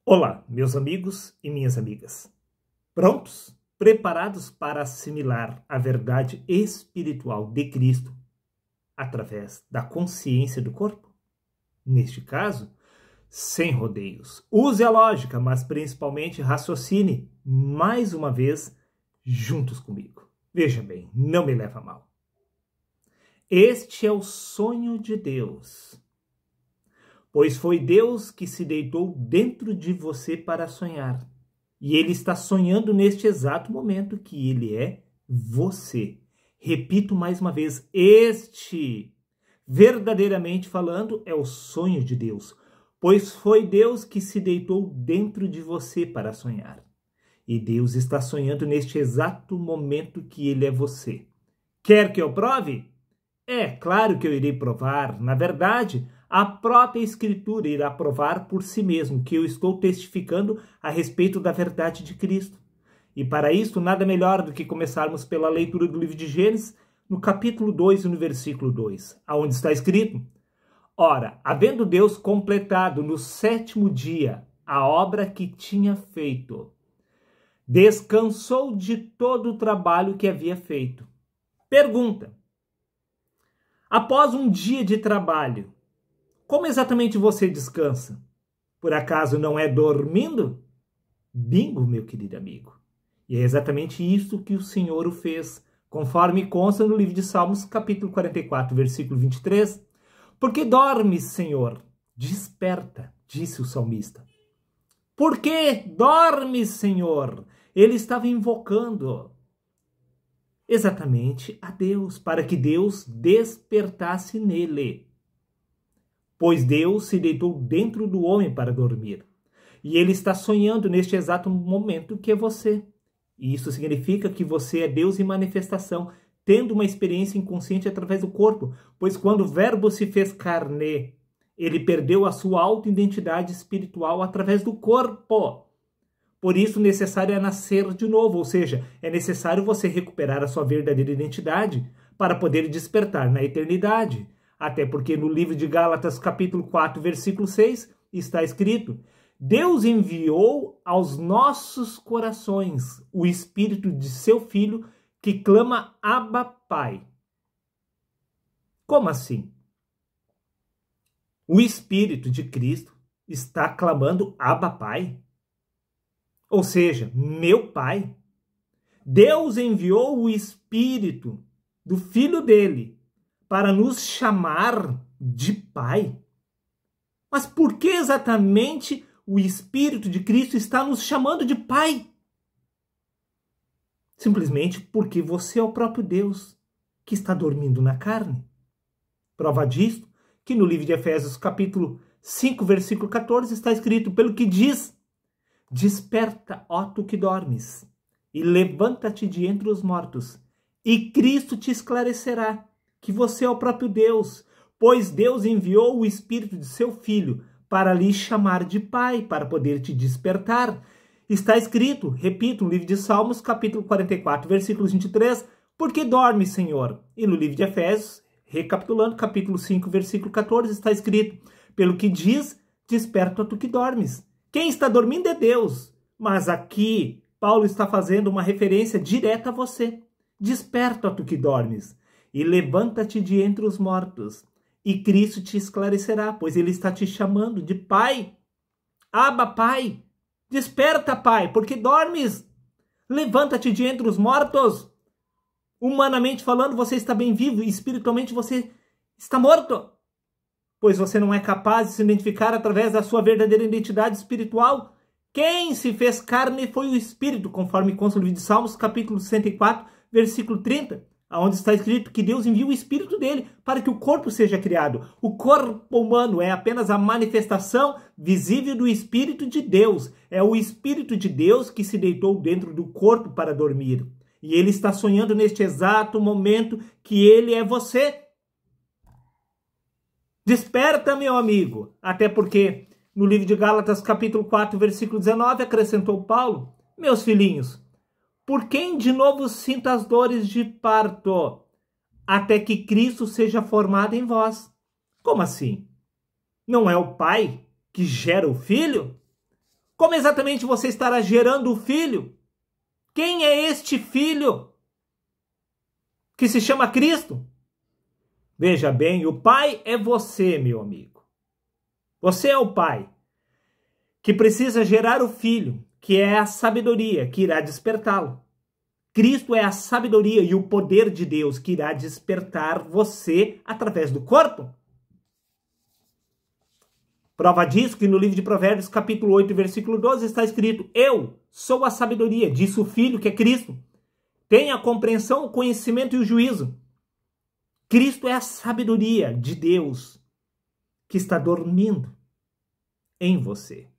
Olá, meus amigos e minhas amigas. Prontos? Preparados para assimilar a verdade espiritual de Cristo através da consciência do corpo? Neste caso, sem rodeios. Use a lógica, mas principalmente raciocine mais uma vez juntos comigo. Veja bem, não me leva a mal. Este é o sonho de Deus. Pois foi Deus que se deitou dentro de você para sonhar. E Ele está sonhando neste exato momento que Ele é você. Repito mais uma vez, verdadeiramente falando, é o sonho de Deus. Pois foi Deus que se deitou dentro de você para sonhar. E Deus está sonhando neste exato momento que Ele é você. Quer que eu prove? É claro que eu irei provar. Na verdade, a própria Escritura irá provar por si mesmo que eu estou testificando a respeito da verdade de Cristo. E para isso, nada melhor do que começarmos pela leitura do livro de Gênesis, no capítulo 2 e no versículo 2, aonde está escrito: Ora, havendo Deus completado no 7º dia a obra que tinha feito, descansou de todo o trabalho que havia feito. Pergunta: após um dia de trabalho, como exatamente você descansa? Por acaso não é dormindo? Bingo, meu querido amigo. E é exatamente isso que o Senhor o fez, conforme consta no livro de Salmos, capítulo 44, versículo 23. Por que dormes, Senhor? Desperta, disse o salmista. Por que dormes, Senhor? Ele estava invocando exatamente a Deus, para que Deus despertasse nele. Pois Deus se deitou dentro do homem para dormir. E ele está sonhando neste exato momento que é você. E isso significa que você é Deus em manifestação, tendo uma experiência inconsciente através do corpo. Pois quando o Verbo se fez carne, ele perdeu a sua auto-identidade espiritual através do corpo. Por isso, necessário é nascer de novo, ou seja, é necessário você recuperar a sua verdadeira identidade para poder despertar na eternidade. Até porque no livro de Gálatas, capítulo 4, versículo 6, está escrito: Deus enviou aos nossos corações o Espírito de seu Filho que clama Abba, Pai. Como assim? O Espírito de Cristo está clamando Abba, Pai? Ou seja, meu Pai. Deus enviou o Espírito do Filho dele para nos chamar de Pai. Mas por que exatamente o Espírito de Cristo está nos chamando de Pai? Simplesmente porque você é o próprio Deus que está dormindo na carne. Prova disto que no livro de Efésios, capítulo 5, versículo 14, está escrito: pelo que diz: Desperta, ó tu que dormes, e levanta-te de entre os mortos, e Cristo te esclarecerá que você é o próprio Deus, pois Deus enviou o Espírito de seu Filho para lhe chamar de Pai, para poder te despertar. Está escrito, repito, no livro de Salmos, capítulo 44, versículo 23, por que dorme, Senhor? E no livro de Efésios, recapitulando, capítulo 5, versículo 14, está escrito, pelo que diz, desperta tu que dormes. Quem está dormindo é Deus, mas aqui Paulo está fazendo uma referência direta a você. Desperta tu que dormes e levanta-te de entre os mortos, e Cristo te esclarecerá, pois ele está te chamando de Pai. Abba, Pai. Desperta, Pai, porque dormes. Levanta-te de entre os mortos. Humanamente falando, você está bem vivo, e espiritualmente você está morto, pois você não é capaz de se identificar através da sua verdadeira identidade espiritual. Quem se fez carne foi o Espírito, conforme consta no livro de Salmos, capítulo 104, versículo 30, onde está escrito que Deus envia o Espírito dele para que o corpo seja criado. O corpo humano é apenas a manifestação visível do Espírito de Deus. É o Espírito de Deus que se deitou dentro do corpo para dormir. E ele está sonhando neste exato momento que ele é você. Desperta, meu amigo, até porque no livro de Gálatas, capítulo 4, versículo 19, acrescentou Paulo: meus filhinhos, por quem de novo sinto as dores de parto, até que Cristo seja formado em vós. Como assim? Não é o Pai que gera o Filho? Como exatamente você estará gerando o filho? Quem é este filho que se chama Cristo? Veja bem, o pai é você, meu amigo. Você é o pai que precisa gerar o filho, que é a sabedoria que irá despertá-lo. Cristo é a sabedoria e o poder de Deus que irá despertar você através do corpo. Prova disso que no livro de Provérbios, capítulo 8, versículo 12, está escrito: eu sou a sabedoria, disse o Filho, que é Cristo. Tenha a compreensão, o conhecimento e o juízo. Cristo é a sabedoria de Deus que está dormindo em você.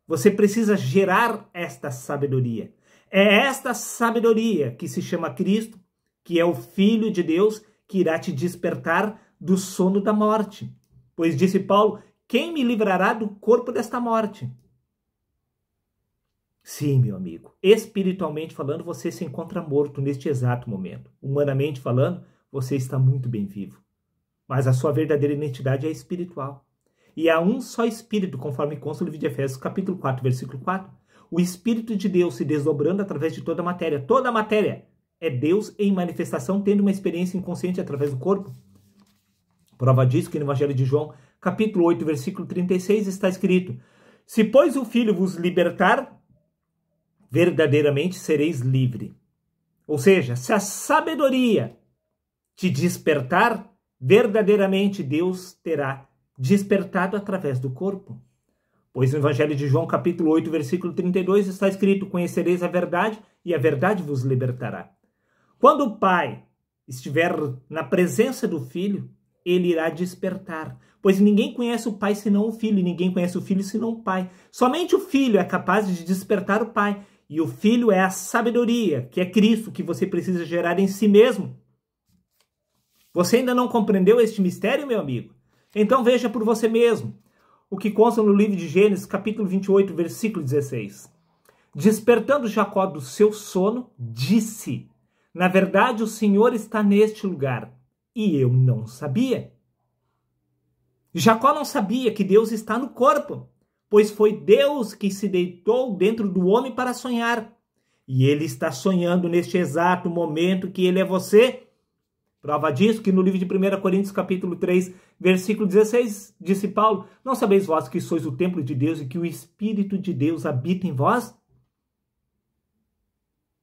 Você precisa gerar esta sabedoria. É esta sabedoria que se chama Cristo, que é o Filho de Deus, que irá te despertar do sono da morte. Pois disse Paulo: quem me livrará do corpo desta morte? Sim, meu amigo, espiritualmente falando, você se encontra morto neste exato momento. Humanamente falando, você está muito bem vivo. Mas a sua verdadeira identidade é espiritual. E há um só Espírito, conforme consta no livro de Efésios, capítulo 4, versículo 4. O Espírito de Deus se desdobrando através de toda a matéria. Toda a matéria é Deus em manifestação, tendo uma experiência inconsciente através do corpo. Prova disso que no Evangelho de João, capítulo 8, versículo 36, está escrito: se, pois, o Filho vos libertar, verdadeiramente sereis livre. Ou seja, se a sabedoria te despertar, verdadeiramente Deus terá despertado através do corpo. Pois no Evangelho de João, capítulo 8, versículo 32, está escrito: conhecereis a verdade e a verdade vos libertará. Quando o Pai estiver na presença do Filho, ele irá despertar. Pois ninguém conhece o Pai senão o Filho, e ninguém conhece o Filho senão o Pai. Somente o Filho é capaz de despertar o Pai. E o Filho é a sabedoria, que é Cristo, que você precisa gerar em si mesmo. Você ainda não compreendeu este mistério, meu amigo? Então veja por você mesmo o que consta no livro de Gênesis, capítulo 28, versículo 16. Despertando Jacó do seu sono, disse: na verdade, o Senhor está neste lugar, e eu não sabia. Jacó não sabia que Deus está no corpo, pois foi Deus que se deitou dentro do homem para sonhar. E ele está sonhando neste exato momento que ele é você. Prova disso que no livro de 1 Coríntios, capítulo 3, versículo 16, disse Paulo: não sabeis vós que sois o templo de Deus e que o Espírito de Deus habita em vós?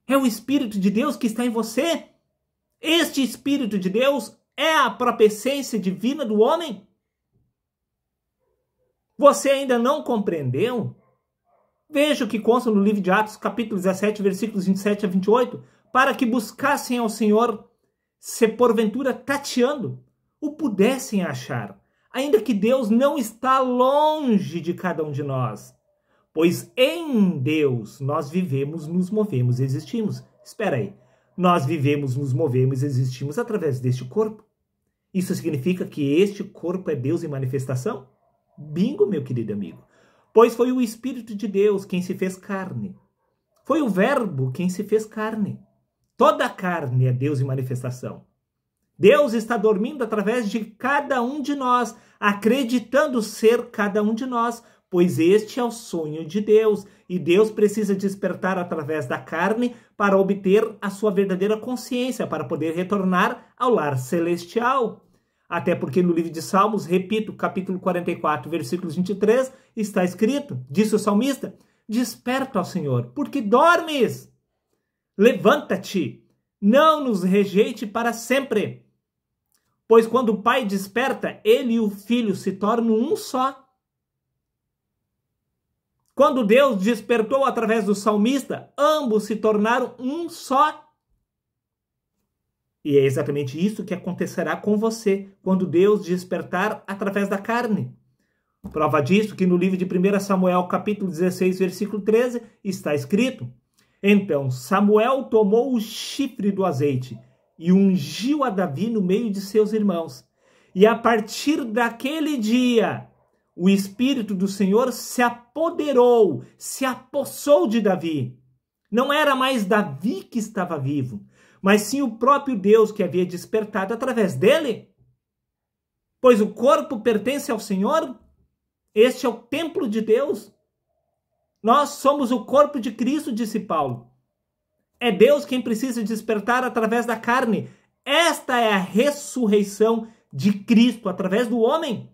É o Espírito de Deus que está em você. Este Espírito de Deus é a própria essência divina do homem. Você ainda não compreendeu? Veja o que consta no livro de Atos, capítulo 17, versículos 27 a 28, para que buscassem ao Senhor, se porventura tateando, o pudessem achar, ainda que Deus não está longe de cada um de nós. Pois em Deus nós vivemos, nos movemos e existimos. Espera aí, nós vivemos, nos movemos e existimos através deste corpo. Isso significa que este corpo é Deus em manifestação? Bingo, meu querido amigo. Pois foi o Espírito de Deus quem se fez carne. Foi o Verbo quem se fez carne. Toda a carne é Deus em manifestação. Deus está dormindo através de cada um de nós, acreditando ser cada um de nós, pois este é o sonho de Deus. E Deus precisa despertar através da carne para obter a sua verdadeira consciência, para poder retornar ao lar celestial. Até porque no livro de Salmos, repito, capítulo 44, versículos 23, está escrito, disse o salmista: desperta ao Senhor, porque dormes. Levanta-te, não nos rejeite para sempre. Pois quando o Pai desperta, ele e o Filho se tornam um só. Quando Deus despertou através do salmista, ambos se tornaram um só. E é exatamente isso que acontecerá com você quando Deus despertar através da carne. Prova disso que no livro de 1 Samuel, capítulo 16, versículo 13, está escrito: então Samuel tomou o chifre do azeite e ungiu a Davi no meio de seus irmãos. E a partir daquele dia, o Espírito do Senhor se apoderou, se apossou de Davi. Não era mais Davi que estava vivo, mas sim o próprio Deus que havia despertado através dele. Pois o corpo pertence ao Senhor, este é o templo de Deus. Nós somos o corpo de Cristo, disse Paulo. É Deus quem precisa despertar através da carne. Esta é a ressurreição de Cristo através do homem.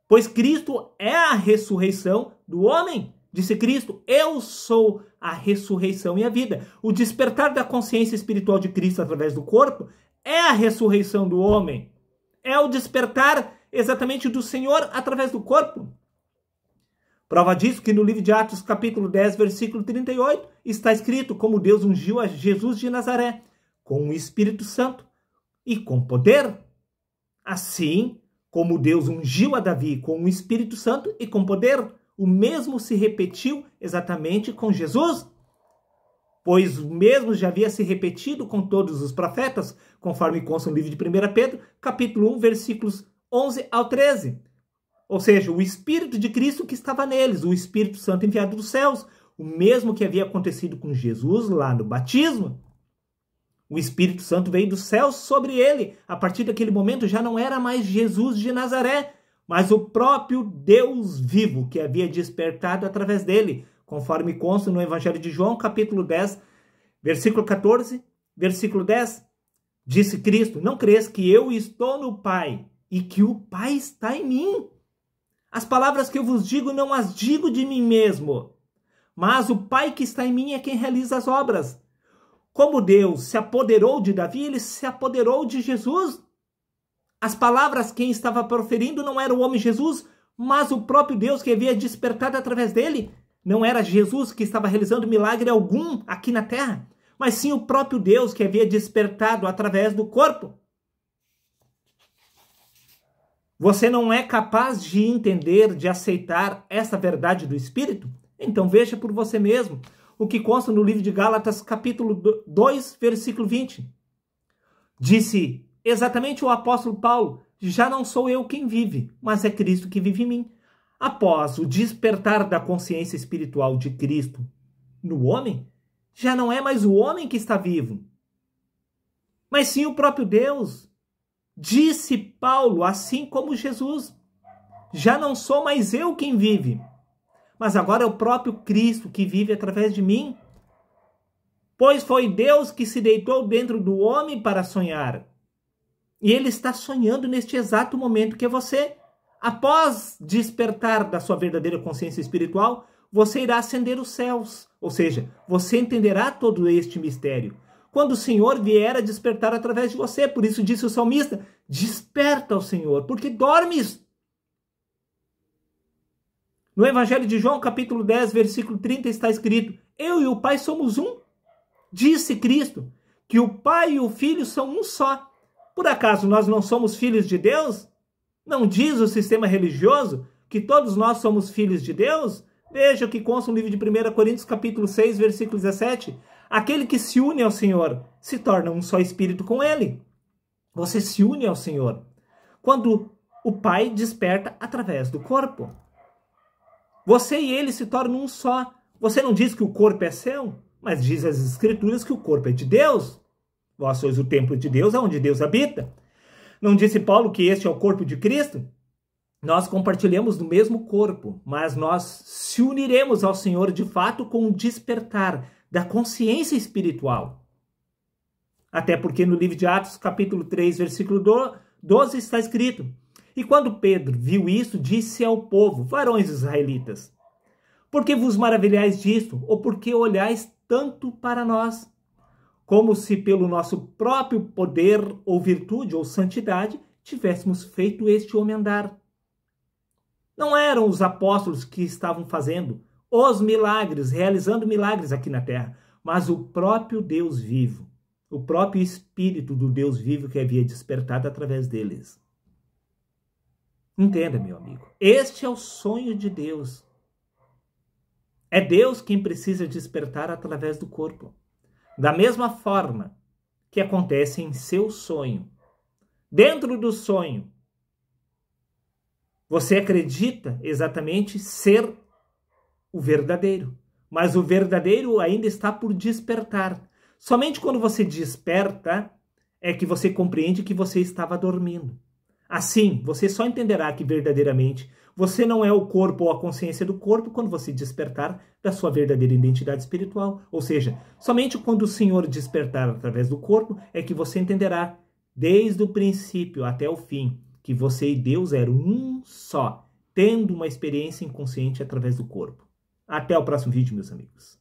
Pois Cristo é a ressurreição do homem. Disse Cristo, eu sou a ressurreição e a vida. O despertar da consciência espiritual de Cristo através do corpo é a ressurreição do homem. É o despertar exatamente do Senhor através do corpo. Prova disso que no livro de Atos, capítulo 10, versículo 38, está escrito como Deus ungiu a Jesus de Nazaré com o Espírito Santo e com poder. Assim como Deus ungiu a Davi com o Espírito Santo e com poder, o mesmo se repetiu exatamente com Jesus, pois o mesmo já havia se repetido com todos os profetas, conforme consta no livro de 1 Pedro, capítulo 1, versículos 11 ao 13. Ou seja, o Espírito de Cristo que estava neles, o Espírito Santo enviado dos céus, o mesmo que havia acontecido com Jesus lá no batismo. O Espírito Santo veio dos céus sobre ele. A partir daquele momento já não era mais Jesus de Nazaré, mas o próprio Deus vivo que havia despertado através dele, conforme consta no Evangelho de João, capítulo 10, versículo 14, versículo 10. Disse Cristo, não crês que eu estou no Pai e que o Pai está em mim? As palavras que eu vos digo não as digo de mim mesmo, mas o Pai que está em mim é quem realiza as obras. Como Deus se apoderou de Davi, ele se apoderou de Jesus. As palavras quem estava proferindo não era o homem Jesus, mas o próprio Deus que havia despertado através dele. Não era Jesus que estava realizando milagre algum aqui na terra, mas sim o próprio Deus que havia despertado através do corpo. Você não é capaz de entender, de aceitar essa verdade do Espírito? Então veja por você mesmo o que consta no livro de Gálatas, capítulo 2, versículo 20. Disse exatamente o apóstolo Paulo, já não sou eu quem vive, mas é Cristo que vive em mim. Após o despertar da consciência espiritual de Cristo no homem, já não é mais o homem que está vivo, mas sim o próprio Deus. Disse Paulo, assim como Jesus, já não sou mais eu quem vive, mas agora é o próprio Cristo que vive através de mim. Pois foi Deus que se deitou dentro do homem para sonhar. E ele está sonhando neste exato momento que é você. Após despertar da sua verdadeira consciência espiritual, você irá ascender os céus. Ou seja, você entenderá todo este mistério quando o Senhor vier a despertar através de você. Por isso disse o salmista, desperta ao Senhor, porque dormes. No Evangelho de João, capítulo 10, versículo 30, está escrito, eu e o Pai somos um. Disse Cristo que o Pai e o Filho são um só. Por acaso nós não somos filhos de Deus? Não diz o sistema religioso que todos nós somos filhos de Deus? Veja o que consta no livro de 1 Coríntios, capítulo 6, versículo 17. Aquele que se une ao Senhor se torna um só espírito com ele. Você se une ao Senhor quando o Pai desperta através do corpo. Você e ele se tornam um só. Você não diz que o corpo é seu, mas diz as Escrituras que o corpo é de Deus. Vós sois o templo de Deus, onde Deus habita. Não disse Paulo que este é o corpo de Cristo? Nós compartilhamos do mesmo corpo, mas nós se uniremos ao Senhor de fato com o despertar da consciência espiritual. Até porque no livro de Atos, capítulo 3, versículo 12, está escrito, e quando Pedro viu isso, disse ao povo, varões israelitas, por que vos maravilhais disto, ou por que olhais tanto para nós? Como se pelo nosso próprio poder ou virtude ou santidade tivéssemos feito este homem andar. Não eram os apóstolos que estavam fazendo os milagres, realizando milagres aqui na terra, mas o próprio Deus vivo, o próprio Espírito do Deus vivo que havia despertado através deles. Entenda, meu amigo, este é o sonho de Deus. É Deus quem precisa despertar através do corpo. Da mesma forma que acontece em seu sonho. Dentro do sonho, você acredita exatamente ser o verdadeiro. Mas o verdadeiro ainda está por despertar. Somente quando você desperta é que você compreende que você estava dormindo. Assim, você só entenderá que verdadeiramente você não é o corpo ou a consciência do corpo quando você despertar da sua verdadeira identidade espiritual. Ou seja, somente quando o Senhor despertar através do corpo é que você entenderá, desde o princípio até o fim, que você e Deus eram um só, tendo uma experiência inconsciente através do corpo. Até o próximo vídeo, meus amigos.